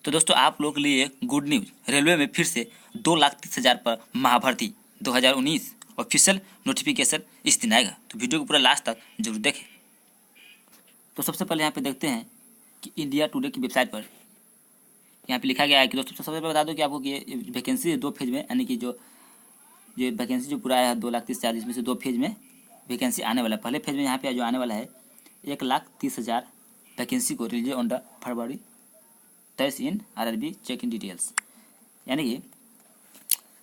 तो दोस्तों आप लोग के लिए गुड न्यूज़, रेलवे में फिर से 2,30,000 पर महाभर्ती 2019 ऑफिशियल नोटिफिकेशन इस दिन आएगा। तो वीडियो को पूरा लास्ट तक जरूर देखें। तो सबसे पहले यहाँ पे देखते हैं कि इंडिया टुडे की वेबसाइट पर यहाँ पे लिखा गया है कि दोस्तों सबसे पहले बता दो कि आपको कि वैकेंसी है 2 फेज में, यानी कि जो वैकेंसी जो पूरा आया है 2,30,000, इसमें से 2 फेज में वैकेंसी आने वाला है। पहले फेज में यहाँ पे जो आने वाला है 1,30,000 वैकेंसी को release on the February 23 in RRB check in details, यानी कि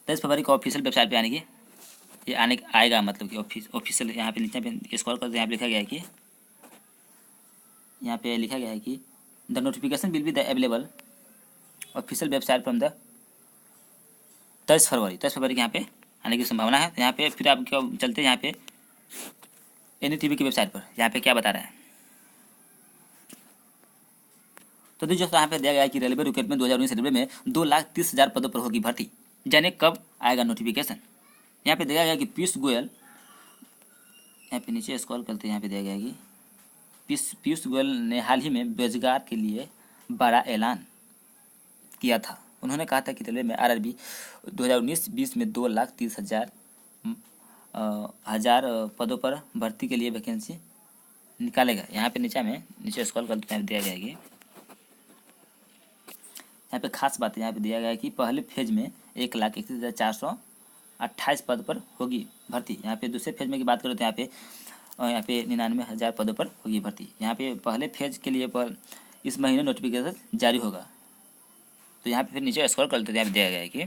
23 फरवरी को ऑफिशियल वेबसाइट पे, यानी कि ये आएगा, मतलब कि ऑफिशियल यहाँ पे नीचे पे स्क्रॉल करते यहाँ पे लिखा गया है कि यहाँ पे लिखा गया है कि the notification will be the available official website from the 23 फरवरी के यहाँ पे आने की संभावना है। यहाँ पे फिर आप क्या चलते हैं यहाँ पे NTV की वेबसाइट पर, यहाँ पे क्या बता रहा है। तो दोस्तों यहाँ पे दिया गया है कि रेलवे रिक्रूटमेंट 2019 रेलवे में 2,30,000 पदों पर होगी भर्ती। जाने कब आएगा नोटिफिकेशन। यहाँ पे दिया गया है कि पीयूष गोयल, यहाँ पे नीचे स्क्रॉल करते हैं यहाँ पे दिया गया है कि पीयूष गोयल ने हाल ही में रोजगार के लिए बड़ा ऐलान किया था। उन्होंने कहा था कि रेलवे में RRB 2019-20 में 2,30,000 पदों पर भर्ती के लिए वैकेंसी निकालेगा। यहाँ पे नीचे स्क्रॉल करते हैं दिया गया है कि यहाँ पे खास बात है, यहाँ पे दिया गया है कि पहले फेज में 1,31,428 पद पर होगी भर्ती। यहाँ पे दूसरे फेज में की बात करें तो यहाँ पे 99,000 पदों पर होगी भर्ती। यहाँ पे पहले फेज के लिए इस महीने नोटिफिकेशन जारी होगा। तो यहाँ पे फिर नीचे स्क्रॉल करते हैं, यहाँ पे दिया गया है कि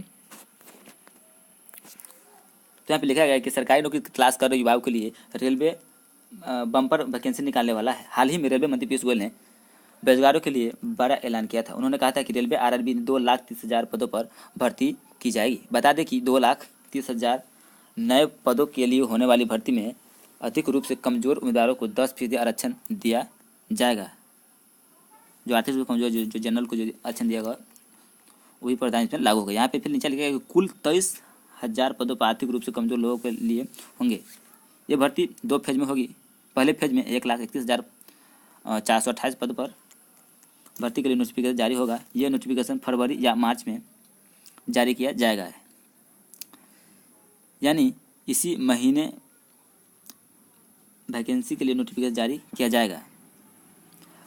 तो यहाँ पे लिखा गया है कि सरकारी नौकरी की तलाश कर रहे युवाओं के लिए रेलवे बम्पर वैकेंसी निकालने वाला है। हाल ही में रेलवे मंत्री पीयूष गोयल ने बेरोजगारों के लिए बड़ा ऐलान किया था। उन्होंने कहा था कि रेलवे RRB 2,30,000 पदों पर भर्ती की जाएगी। बता दें कि 2,30,000 नए पदों के लिए होने वाली भर्ती में आर्थिक रूप से कमजोर उम्मीदवारों को 10% आरक्षण दिया जाएगा। जो आर्थिक रूप से कमजोर जो जनरल को जो आरक्षण दिया गया वही प्रावधान इसमें लागू होगा। यहाँ पे फिर नीचे लिखा है कि कुल 23,000 पदों पर आर्थिक रूप से कमजोर लोगों के लिए होंगे। ये भर्ती 2 फेज में होगी। पहले फेज में 1,31,428 पदों पर भर्ती के लिए नोटिफिकेशन जारी होगा। यह नोटिफिकेशन फरवरी या मार्च में जारी किया जाएगा, यानी इसी महीने वैकेंसी के लिए नोटिफिकेशन जारी किया जाएगा।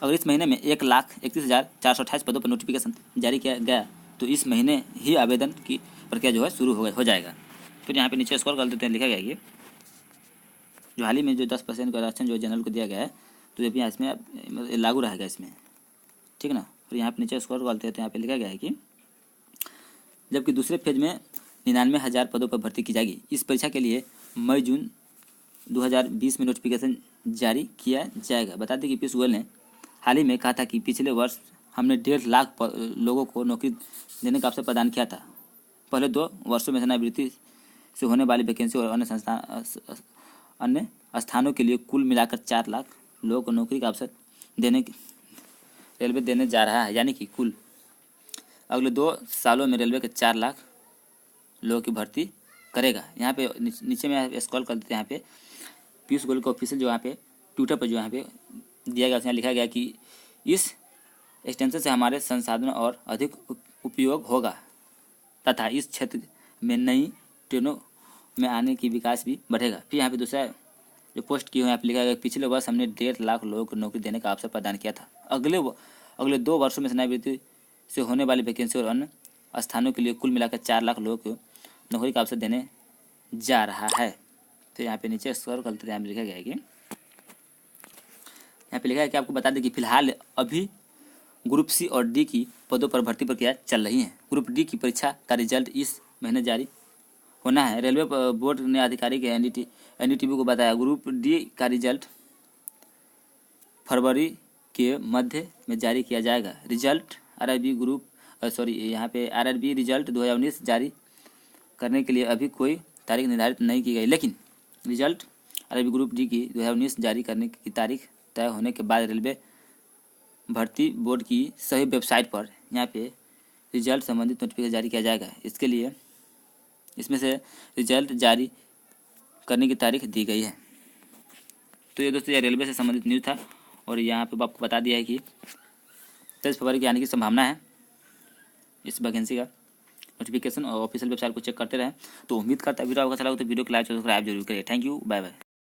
अगर इस महीने में 1,31,428 पदों पर नोटिफिकेशन जारी किया गया तो इस महीने ही आवेदन की प्रक्रिया जो है शुरू हो जाएगा। फिर यहाँ पे नीचे स्क्रॉल कर देते हैं, लिखा गया कि जो हाल ही में जो 10% का आरक्षण जो जनरल को दिया गया है तो ये भी इसमें लागू रहेगा इसमें, ठीक ना। फिर यहाँ पे नीचे स्क्रॉल करते हैं तो यहाँ पे लिखा गया है कि जबकि दूसरे फेज में 99,000 पदों पर भर्ती की जाएगी। इस परीक्षा के लिए मई-जून 2020 में नोटिफिकेशन जारी किया जाएगा। बता दें कि पीयूष गोयल ने हाल ही में कहा था कि पिछले वर्ष हमने 1.5 लाख लोगों को नौकरी देने का अवसर प्रदान किया था। पहले 2 वर्षों में सेवानिवृत्ति से होने वाली वैकेंसी और अन्य स्थानों के लिए कुल मिलाकर 4 लाख लोगों को नौकरी का अवसर रेलवे देने जा रहा है, यानी कि कुल अगले 2 सालों में रेलवे के 4 लाख लोगों की भर्ती करेगा। यहाँ पे नीचे में स्क्रॉल कर देते हैं, यहाँ पे पीयूष गोयल का ऑफिशियल जो यहाँ पे ट्विटर पर जो यहाँ पे दिया गया, उसमें लिखा गया कि इस एक्सटेंशन से हमारे संसाधनों और अधिक उपयोग होगा तथा इस क्षेत्र में नई ट्रेनों में आने की विकास भी बढ़ेगा। फिर यहाँ पे दूसरा जो पोस्ट की हुई यहाँ पे लिखा गया पिछले वर्ष हमने 1.5 लाख लोगों को नौकरी देने का अवसर प्रदान किया था। अगले 2 वर्षों में सेवानिवृत्ति से होने वाली वैकेंसी और अन्य स्थानों के लिए कुल मिलाकर 4 लाख लोगों को नौकरी का अवसर देने जा रहा है। तो यहाँ पे नीचे स्क्रॉल करते हैं, लिखा गया है कि यहाँ पे लिखा है कि आपको बता दें कि फिलहाल अभी ग्रुप C और D की पदों पर भर्ती प्रक्रिया चल रही है। ग्रुप D की परीक्षा का रिजल्ट इस महीने जारी होना है। रेलवे बोर्ड ने आधिकारिक NTV को बताया ग्रुप D का रिजल्ट फरवरी के मध्य में जारी किया जाएगा। यहाँ पे RRB रिजल्ट 2019 जारी करने के लिए अभी कोई तारीख निर्धारित नहीं की गई, लेकिन रिजल्ट RRB ग्रुप D की 2019 जारी करने की तारीख तय होने के बाद रेलवे भर्ती बोर्ड की सही वेबसाइट पर यहाँ पे रिजल्ट संबंधित नोटिफिकेशन जारी किया जाएगा। इसके लिए इसमें से रिजल्ट जारी करने की तारीख दी गई है। तो ये दोस्तों ये रेलवे से संबंधित न्यूज़ था और यहाँ पे आपको बता दिया है कि 23 फरवरी के आने की संभावना है। इस वैकेंसी का नोटिफिकेशन और ऑफिशियल वेबसाइट को चेक करते रहें। तो उम्मीद करता है वीडियो आपको अच्छा लगा तो वीडियो को लाइक सब्सक्राइब जरूर करिए। Thank you, bye bye.